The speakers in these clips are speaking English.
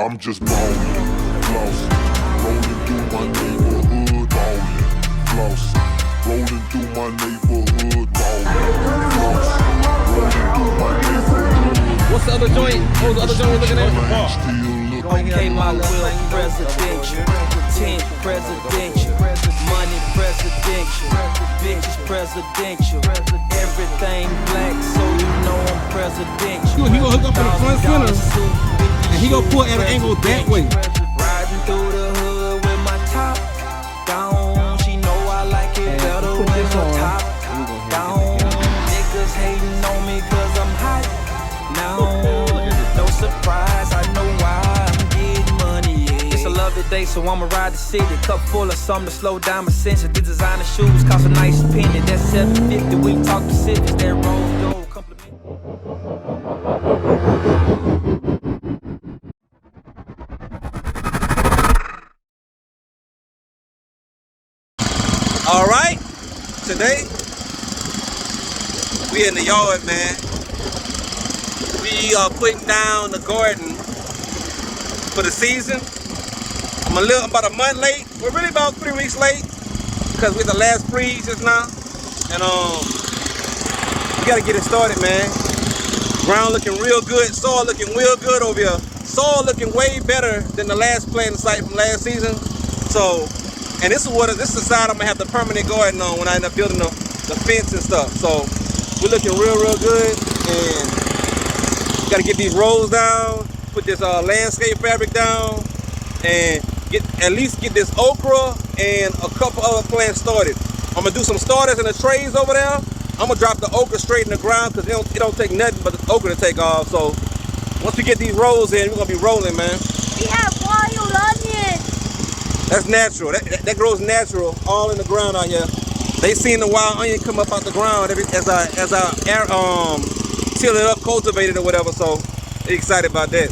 I'm just ballin', flossin', rollin' through my neighborhood, ballin', flossin', rollin' through my neighborhood, ballin', flossin', rollin' through my neighborhood. What's the other joint? What was the other joint we're looking at? Okay, my will presidential, 10 presidential, money presidential, bitches presidential, everything black, so you know I'm presidential. He gonna hook up in the front center, and he gonna pull at an angle that way. Riding through the hood with my top down. She know I like it better when the top down. Niggas hating on me cause I'm hot now. No surprise, I know why I'm getting money. Yeah. It's a lovely day, so I'ma ride the city. Cup full of something to slow down my senses. The designer shoes cost a nice penny. That's $750. We talk Pacifics, that Rose Gold compliment. All right, today we in the yard, man. We are putting down the garden for the season. I'm about a month late. We're really about 3 weeks late because we're the last freeze just now, and we gotta get it started, man. Ground looking real good, soil looking real good over here. Soil looking way better than the last planting site from last season. So. And this is the side I'm gonna have the permanent garden on when I end up building the fence and stuff. So we're looking real good, and gotta get these rows down, put this landscape fabric down, and at least get this okra and a couple other plants started. I'm gonna do some starters in the trays over there. I'm gonna drop the okra straight in the ground because it don't take nothing but the okra to take off. So once we get these rows in, we're gonna be rolling, man. We have wild onions. That's natural. That grows natural, all in the ground out here. They seen the wild onion come up out the ground as I till it up, cultivate it or whatever. So they excited about that.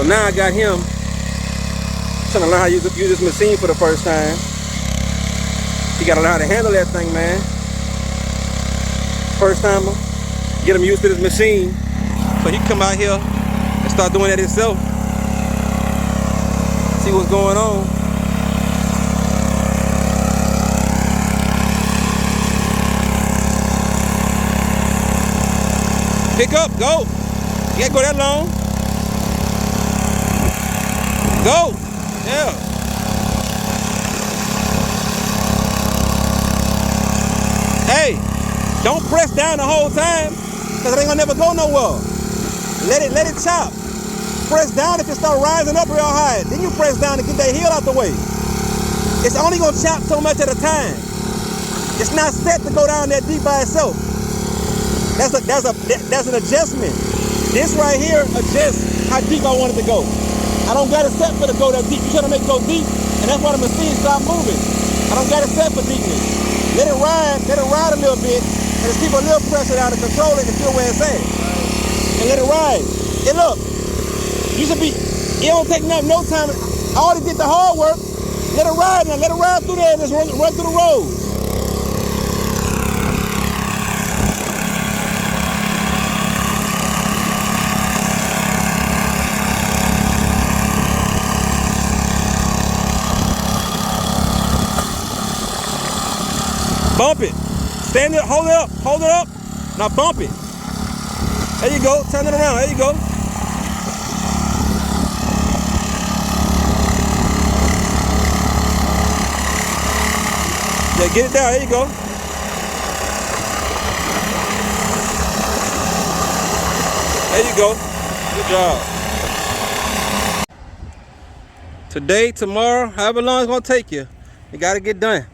So now I got him trying to learn how to use this machine for the first time. He gotta learn how to handle that thing, man. First timer, get him used to this machine. So he come out here and start doing that himself. See what's going on. Pick up, go. You can't go that long. Go. Yeah. Hey, don't press down the whole time, because it ain't gonna never go nowhere. Let it chop. Press down if it start rising up real high. Then you press down to get that heel out the way. It's only gonna chop so much at a time. It's not set to go down that deep by itself. That's an adjustment. This right here adjusts how deep I want it to go. I don't got it set for to go that deep. You're trying to make it go deep, and that's why the machine stop moving. I don't got it set for deepness. Let it ride a little bit, and just keep a little pressure down to control it and feel where it's at. And let it ride. And look, it don't take no time. I already did the hard work. Let it ride now. Let it ride through there and just run through the roads. Bump it. Stand it, hold it up. Now bump it. There you go, turn it around, there you go. Yeah, get it down, there you go. There you go, good job. Today, tomorrow, however long it's gonna take you, you gotta get done.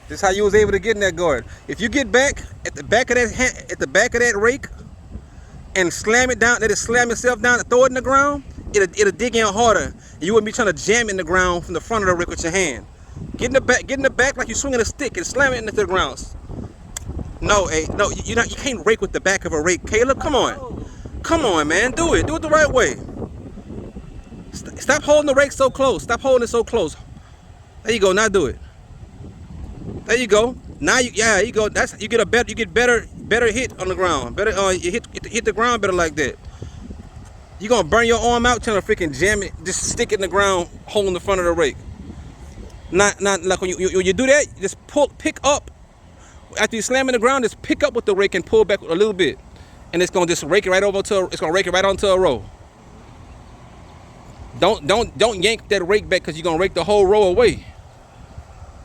This is how you was able to get in that guard. If you get back at the back of that rake and slam it down, let it slam itself down and throw it in the ground, it'll dig in harder. And you wouldn't be trying to jam it in the ground from the front of the rake with your hand. Get in the back like you're swinging a stick and slam it into the ground. No, hey, no, you can't rake with the back of a rake. Caleb, come on, man, do it the right way. Stop holding the rake so close. Stop holding it so close. There you go. Now do it. There you go. Now you go. You get better hit on the ground. Better you hit the ground better like that. You're gonna burn your arm out trying to freaking jam it, just stick it in the ground, holding the front of the rake. Not like when you do that, just pick up. After you slam in the ground, just pick up with the rake and pull back a little bit. And it's gonna just rake it right onto a row. Don't yank that rake back, because you're gonna rake the whole row away.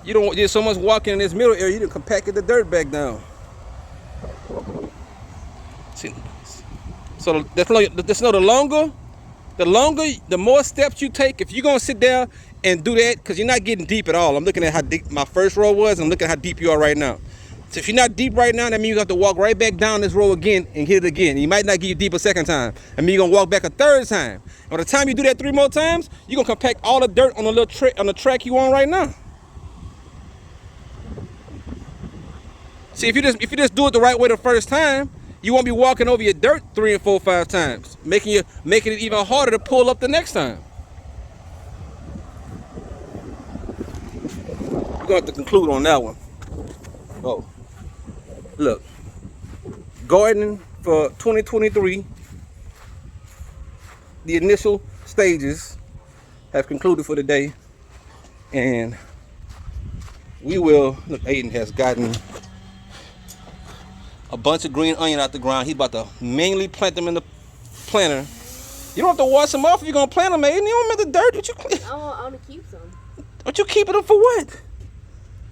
You don't. There's so much walking in this middle area. You done compacted the dirt back down. See, so the more steps you take, if you're gonna sit there and do that, because you're not getting deep at all. I'm looking at how deep my first row was, and I'm looking at how deep you are right now. So if you're not deep right now, that means you have to walk right back down this row again and hit it again. You might not get you deep a second time. I mean, you're gonna walk back a third time. And by the time you do that 3 more times, you're gonna compact all the dirt on the little on the track you on right now. See, if you just do it the right way the first time, you won't be walking over your dirt 3 and 4, 5 times, making it even harder to pull up the next time. We're gonna have to conclude on that one. Oh, look, gardening for 2023. The initial stages have concluded for the day, and we will. Look, Aiden has gotten a bunch of green onion out the ground. He's about to manually plant them in the planter. You don't have to wash them off if you're gonna plant them, Aiden. You don't want the dirt. What you? I want to keep some. What you keeping them for? What?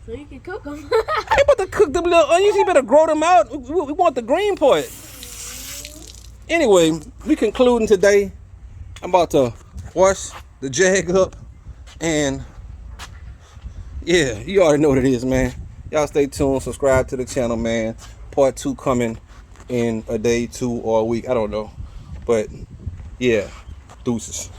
So you can cook them. I ain't about to cook them little onions. You better grow them out. We want the green part. Anyway, we concluding today. I'm about to wash the jag up, and yeah, you already know what it is, man. Y'all stay tuned. Subscribe to the channel, man. Part 2 coming in a day, 2, or a week. I don't know. But yeah, deuces.